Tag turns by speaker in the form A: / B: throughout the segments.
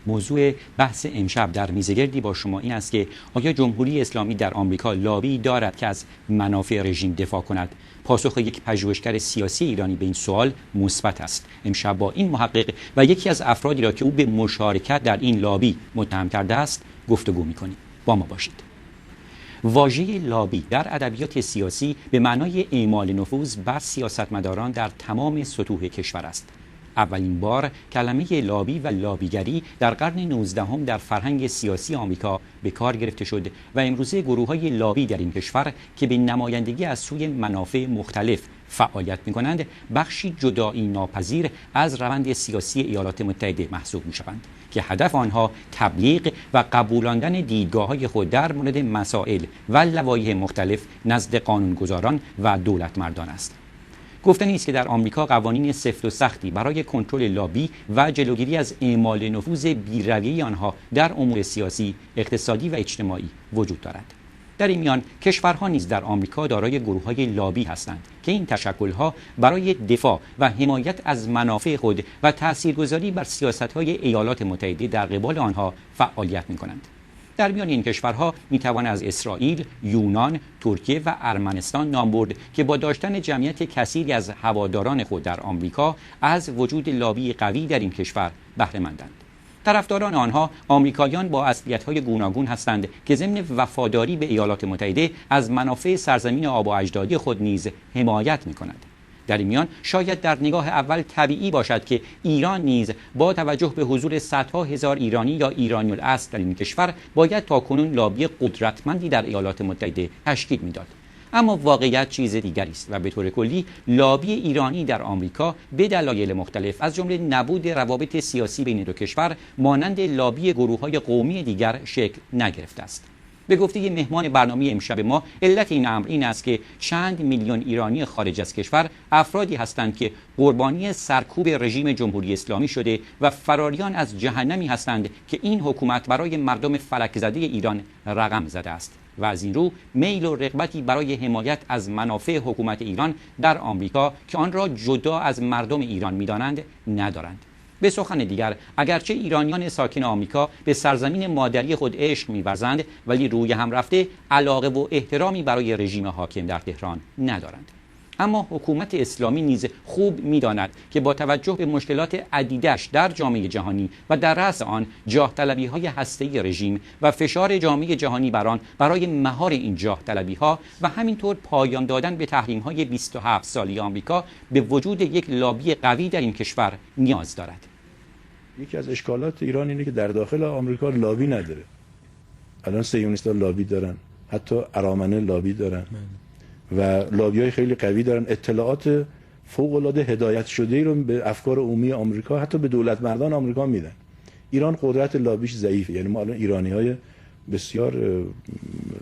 A: موضوع بحث امشب در میزگردی با شما این است که آیا جمهوری اسلامی در آمریکا لابی دارد که از منافع رژیم دفاع کند؟ پاسخ یک پژوهشگر سیاسی ایرانی به این سوال مثبت است. امشب با این محقق و یکی از افرادی را که او به مشارکت در این لابی متهم کرده است گفتگو می‌کنیم. با ما باشید. واژه لابی در ادبیات سیاسی به معنای اعمال نفوذ بر سیاستمداران در تمام سطوح کشور است. اولین بار کلمه لابی و لابیگری در قرن 19 در فرهنگ سیاسی آمریکا به کار گرفته شد و امروزه گروه‌های لابی در این کشور که به نمایندگی از سوی منافع مختلف فعالیت می‌کنند بخشی جدایی ناپذیر از روند سیاسی ایالات متحده محسوب می‌شوند که هدف آنها تبلیغ و قبولاندن دیدگاه‌های خود در مورد مسائل و لوایح مختلف نزد قانونگذاران و دولتمردان است. گفتنی است که در آمریکا قوانین سفت و سختی برای کنترل لابی و جلوگیری از اعمال نفوذ بی‌رویه آنها در امور سیاسی، اقتصادی و اجتماعی وجود دارد. در این میان کشورها نیز در آمریکا دارای گروه‌های لابی هستند که این تشکل‌ها برای دفاع و حمایت از منافع خود و تاثیرگذاری بر سیاست‌های ایالات متحده در قبال آنها فعالیت می‌کنند. در میان این کشورها میتوان از اسرائیل، یونان، ترکیه و ارمنستان نام برد که با داشتن جمعیت کثیری از هواداران خود در آمریکا از وجود لابی قوی در این کشور بهره مندند. طرفداران آنها آمریکاییان با اصلیت‌های گوناگون هستند که ضمن وفاداری به ایالات متحده از منافع سرزمین آب و اجدادی خود نیز حمایت می‌کنند. در این میان شاید در نگاه اول طبیعی باشد که ایران نیز با توجه به حضور صدها هزار ایرانی یا ایرانی الاصل در این کشور باید تاکنون لابی قدرتمندی در ایالات متحده تشکیل میداد. اما واقعیت چیز دیگری است و به طور کلی لابی ایرانی در آمریکا به دلایل مختلف از جمله نبود روابط سیاسی بین دو کشور مانند لابی گروه‌های قومی دیگر شکل نگرفته است. به گفته مهمان برنامه امشب ما علت این امر این است که چند میلیون ایرانی خارج از کشور افرادی هستند که قربانی سرکوب رژیم جمهوری اسلامی شده و فراریان از جهنمی هستند که این حکومت برای مردم فلک زده ایران رقم زده است و از این رو میل و رغبتی برای حمایت از منافع حکومت ایران در آمریکا که آن را جدا از مردم ایران می‌دانند ندارند. به سخن دیگر اگرچه ایرانیان ساکن آمریکا به سرزمین مادری خود عشق می‌ورزند ولی روی هم رفته علاقه و احترامی برای رژیم حاکم در تهران ندارند. اما حکومت اسلامی نیز خوب می‌داند که با توجه به مشکلات عدیدش در جامعه جهانی و در رأس آن جاه طلبی‌های هسته‌ای رژیم و فشار جامعه جهانی بر آن برای مهار این جاه طلبی‌ها و همینطور پایان دادن به تحریم‌های 27 سالی آمریکا به وجود یک لابی قوی در این کشور نیاز دارد.
B: یکی از اشکالات ایران اینه که در داخل آمریکا لابی نداره. الان صهیونیست‌ها لابی دارن، حتی ارامنه لابی دارن و لابی‌های خیلی قوی دارن. اطلاعات فوق‌العاده هدایت شده‌ای رو به افکار عمومی آمریکا حتی به دولت مردان آمریکا میدن. ایران قدرت لابیش ضعیفه. یعنی ما الان ایرانی‌های بسیار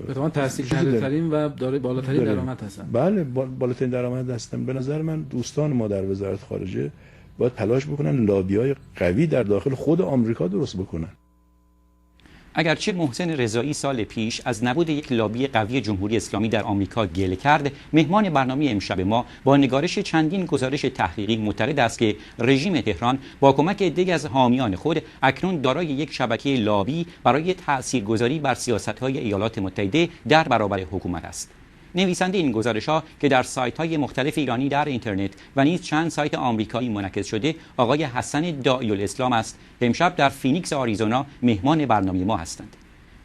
C: به‌تمام تحصیل‌کرده‌ترین و داره بالاترین درآمد هستن.
B: بله بالاترین درآمد هستن. به نظر من دوستان ما در وزارت خارجه باید تلاش بکنن لابی‌های قوی در داخل خود آمریکا درست بکنن.
A: اگرچه محسن رضایی سال پیش از نبود یک لابی قوی جمهوری اسلامی در آمریکا گله کرد، مهمان برنامه امشب ما با نگارش چندین گزارش تحقیقی معتقد است که رژیم تهران با کمک عده‌ای از حامیان خود اکنون دارای یک شبکه لابی برای تاثیرگذاری بر سیاست‌های ایالات متحده در برابر حکومت است. نویسنده این گزارش‌ها که در سایت‌های مختلف ایرانی در اینترنت و نیز چند سایت آمریکایی منعکس شده آقای حسن داعی‌الاسلام است که امشب در فینیکس آریزونا مهمان برنامه ما هستند.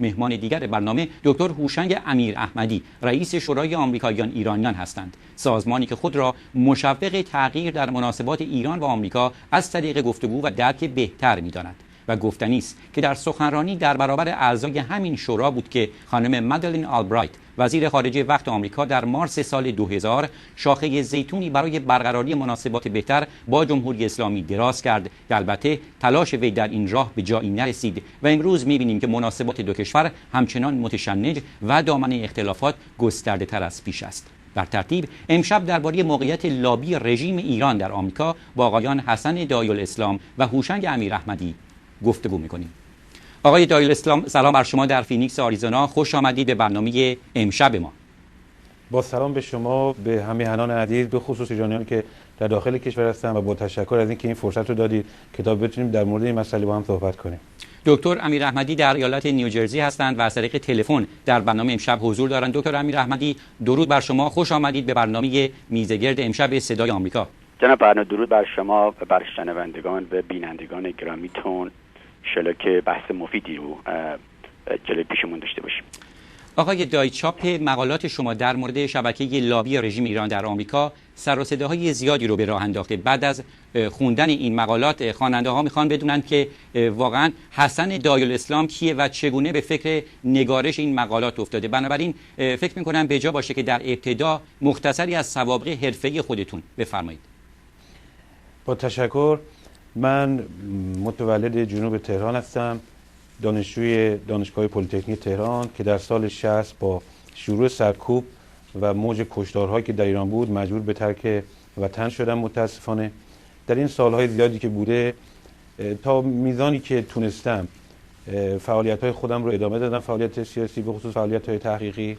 A: مهمان دیگر برنامه دکتر هوشنگ امیراحمدی رئیس شورای آمریکاییان ایرانیان هستند، سازمانی که خود را مشوق تغییر در مناسبات ایران و آمریکا از طریق گفتگو و درک بهتر می‌داند و گفتنی است که در سخنرانی در برابر اعضای همین شورا بود که خانم مدلین آلبرایت وزیر خارجه وقت آمریکا در مارس سال 2000 شاخه زیتونی برای برقراری مناسبات بهتر با جمهوری اسلامی دراز کرد که البته تلاش وی در این راه به جایی نرسید و امروز می‌بینیم که مناسبات دو کشور همچنان متشنج و دامنه اختلافات گسترده تر از پیش است. بر ترتیب امشب درباره موقعیت لابی رژیم ایران در آمریکا با آقایان حسن داعی‌الاسلام و هوشنگ امیراحمدی گفتگو می‌کنیم. آقای داعی‌الاسلام سلام بر شما در فینیکس آریزونا، خوش آمدید به برنامه امشب ما.
D: با سلام به شما، به همیهنان عزیز، به خصوص ایرانیانی که در داخل کشور هستن و با تشکر از اینکه این فرصت رو دادید که تا بتونیم در مورد این مسئله با هم صحبت کنیم.
A: دکتر امیر احمدی در ایالت نیوجرسی هستند و از طریق تلفن در برنامه امشب حضور دارند. دکتر امیر احمدی، درود بر شما، خوش آمدید به برنامه میزگرد امشب صدای آمریکا.
E: جناب برنامه، درود بر شما و بر شنوندگان و بینندگان گرامیتون. انشالله که بحث مفیدی رو جلوی پیشمون داشته باشیم.
A: آقای دایچاپ، مقالات شما در مورد شبکه لابی رژیم ایران در آمریکا سر و صداهای زیادی رو به راه انداخته. بعد از خوندن این مقالات خواننده ها میخوان بدونن که واقعا حسن دایالاسلام کیه و چگونه به فکر نگارش این مقالات افتاده. بنابراین فکر میکنم به جا باشه که در ابتدا مختصری از سوابق حرفه‌ای خودتون بفرمایید.
D: با تشکر. من متولد جنوب تهران هستم، دانشجوی دانشگاه پلی‌تکنیک تهران که در سال 60 با شروع سرکوب و موج کشتارهایی که در ایران بود مجبور به ترک وطن شدم. متاسفانه در این سالهای زیادی که بوده تا میزانی که تونستم فعالیت‌های خودم رو ادامه دادم، فعالیت سیاسی، به خصوص فعالیت‌های تحقیقی،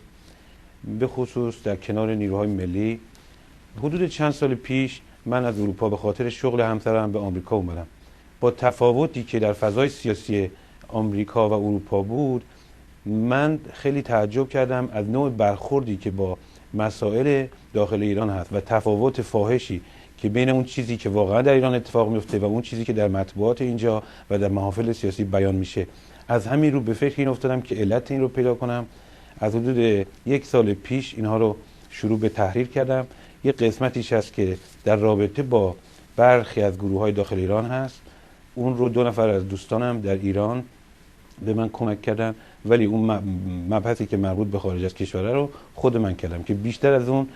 D: به خصوص در کنار نیروهای ملی. حدود چند سال پیش من از اروپا به خاطر شغل همسرم به آمریکا اومدم. با تفاوتی که در فضای سیاسی آمریکا و اروپا بود، من خیلی تعجب کردم از نوع برخوردی که با مسائل داخل ایران هست و تفاوت فاحشی که بین اون چیزی که واقعا در ایران اتفاق میفته و اون چیزی که در مطبوعات اینجا و در محافل سیاسی بیان میشه. از همین رو به فکر این افتادم که علت این رو پیدا کنم. از حدود 1 سال پیش اینها رو شروع به تحریر کردم. یه قسمتیش هست که در رابطه با برخی از گروه‌های داخل ایران هست. اون رو 2 نفر از دوستانم در ایران به من کمک کردن، ولی اون مبحثی که مربوط به خارج از کشور رو خود من کردم که بیشتر از اون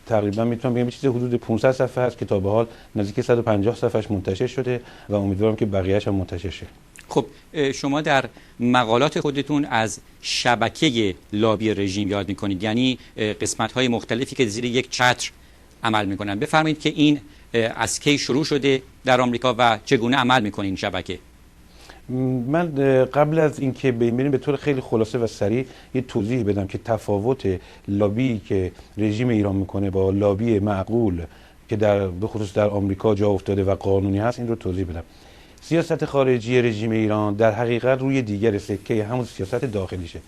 D: تقریبا میتونم بگم چیز حدود 500 صفحه هست که تا به حال نزدیک 150 صفحهش منتشر شده و امیدوارم که بقیه‌اش هم منتشر شه.
A: خب شما در مقالات خودتون از شبکه لابی رژیم یاد میکنید، یعنی قسمت‌های مختلفی که زیر یک چتر عمل میکنن. بفرمایید که این از کی شروع شده در آمریکا و چگونه عمل میکنه این شبکه؟
D: من قبل از اینکه بریم به طور خیلی خلاصه و سریع یه توضیح بدم که تفاوت لابی که رژیم ایران میکنه با لابی معقول که به خصوص در آمریکا جا افتاده و قانونی هست، این رو توضیح بدم. سیاست خارجی رژیم ایران در حقیقت روی دیگر سکه همون سیاست داخلیشه.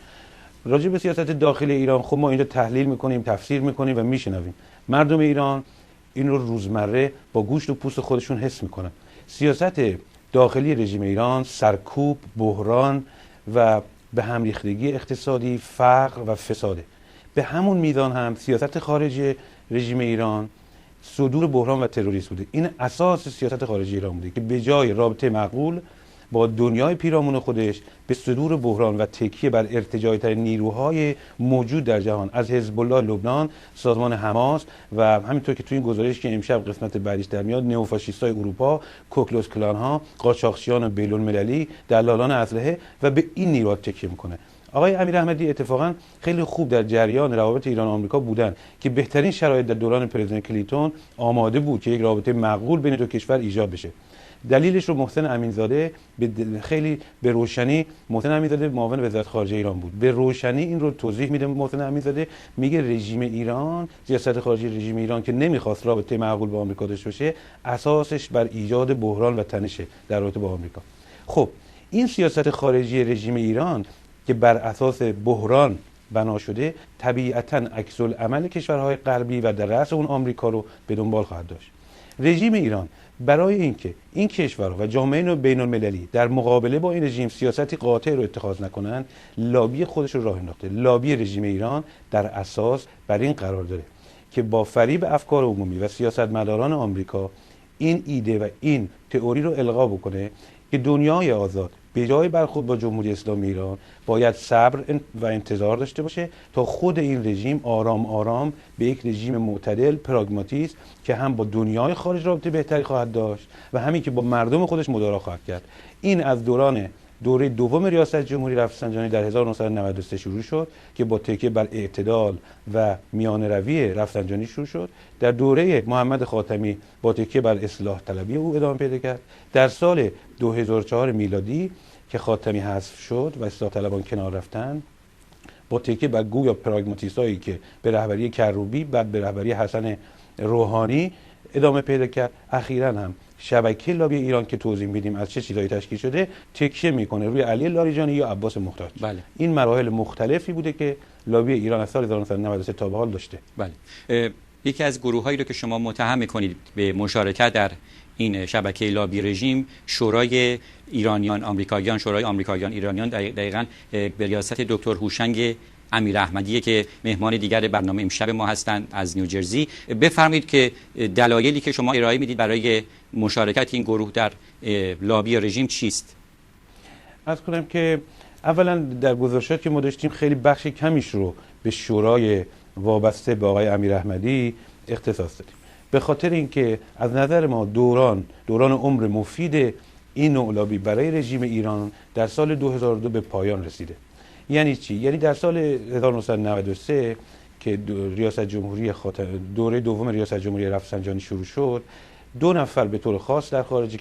D: راجع به سیاست داخلی ایران خب ما اینجا تحلیل میکنیم، تفسیر میکنیم و میشنویم. مردم ایران این رو روزمره با گوشت و پوست خودشون حس میکنن. سیاست داخلی رژیم ایران سرکوب، بحران و به هم ریختگی اقتصادی، فقر و فساده. به همون میزان هم سیاست خارجی رژیم ایران صدور بحران و تروریسم بوده. این اساس سیاست خارجی ایران بوده که به جای رابطه معقول با دنیای پیرامون خودش به صدور بحران و تکیه بر ارتجاعی ترین نیروهای موجود در جهان، از حزب الله لبنان، سازمان حماس و همینطور که توی این گزارش که امشب قسمت بعدیش در میاد، نئوفاشیستای اروپا، کوکلوس کلان ها، قاچاقچیان بین‌المللی، دلالان اسلحه و به این نیروها تکیه میکنه. آقای امیر احمدی اتفاقا خیلی خوب در جریان روابط ایران و آمریکا بودن که بهترین شرایط در دوران پرزیدنت کلینتون آماده بود که یک رابطه معقول بین دو کشور ایجاد بشه. دلیلش رو محسن امینزاده خیلی به روشنی، محسن امینزاده معاون وزارت خارجه ایران بود، به روشنی این رو توضیح میده. محسن امینزاده میگه رژیم ایران، سیاست خارجی رژیم ایران که نمیخواست رابطه معقول با آمریکا داشته باشه، اساسش بر ایجاد بحران و تنشه در رابطه با آمریکا. خب این سیاست خارجی رژیم ایران که بر اساس بحران بنا شده، طبیعتاً عکس العمل کشورهای غربی و در رأس اون آمریکا رو به دنبال خواهد داشت. رژیم ایران برای اینکه این کشورها و جامعه بین‌المللی در مقابله با این رژیم سیاستی قاطع رو اتخاذ نکنن، لابی خودش رو راه انداخته. لابی رژیم ایران در اساس بر این قرار داره که با فریب افکار عمومی و سیاستمداران آمریکا این ایده و این تئوری رو القا بکنه که دنیای آزاد به جای برخورد با جمهوری اسلامی ایران باید صبر و انتظار داشته باشه تا خود این رژیم آرام آرام به یک رژیم معتدل، پراگماتیست که هم با دنیای خارج رابطه بهتری خواهد داشت و همین که با مردم خودش مدارا خواهد کرد. این از دوره دوم ریاست جمهوری رفسنجانی در 1993 شروع شد که با تکیه بر اعتدال و میانه روی رفسنجانی شروع شد. در دوره محمد خاتمی با تکیه بر اصلاح طلبی او ادامه پیدا کرد. در سال 2004 میلادی که خاتمی حذف شد و اصلاح طلبان کنار رفتن، با تکیه بر گویا پراگماتیستایی که به رهبری کروبی، بعد به رهبری حسن روحانی ادامه پیدا کرد. اخیراً هم شبکه لابی ایران که توضیح میدیم از چه چیزایی تشکیل شده تکیه میکنه روی علی لاریجانی یا عباس محتاج.
A: بله.
D: این مراحل مختلفی بوده که لابی ایران از سال 1993 تا به حال داشته.
A: بله. یکی از گروه‌هایی رو که شما متهم می‌کنید به مشارکت در این شبکه لابی رژیم شورای ایرانیان آمریکاییان، شورای آمریکاییان ایرانیان، دقیقاً به ریاست دکتر هوشنگ امیراحمدی که مهمان دیگر برنامه امشب ما هستند از نیوجرسی. بفرمایید که دلایلی که شما ارائه میدید برای مشارکت این گروه در لابی رژیم چیست؟
D: عرض کنم که اولا در گزارشات که ما داشتیم خیلی بخش کمیش رو به شورای وابسته به آقای امیراحمدی اختصاص دادیم، به خاطر اینکه از نظر ما دوران عمر مفید این نوع لابی برای رژیم ایران در سال 2002 به پایان رسیده. یعنی چی؟ یعنی در سال 1993 که ریاست جمهوری دوره دوم ریاست جمهوری رفسنجانی شروع شد، 2 نفر به طور خاص در خارج